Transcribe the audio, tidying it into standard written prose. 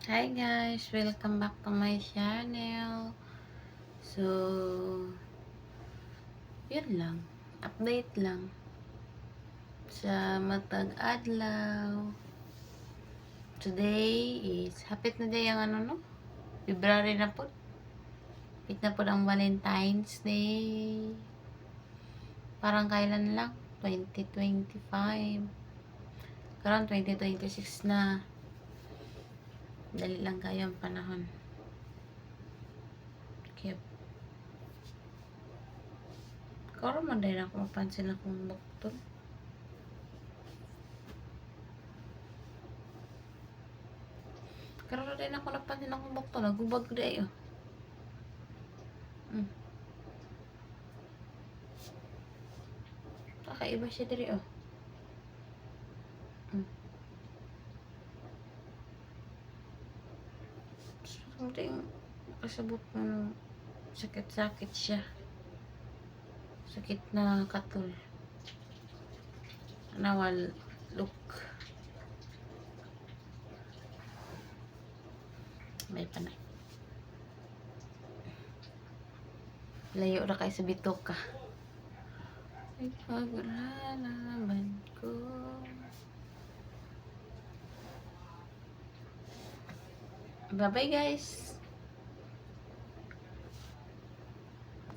Hi guys, welcome back to my channel. So, yun lang. Update lang. Sa matag adlaw. Today is, hapit na day ang February na po. Hapit na po ang Valentine's Day. Parang kailan lang? 2025. Karon 2026 na. Dali lang kayo ang panahon. Cute. Karon man din ako mapansin akong doktor. Karon din ako napansin akong doktor. Nagubag day oh. Kakaiba siya diri oh. Something kasabot mo ng sakit-sakit siya. Sakit na katul. Nawal look. May panay. Layo na kayo sa bitoka. Ay, paglalaban ko. Bye-bye guys.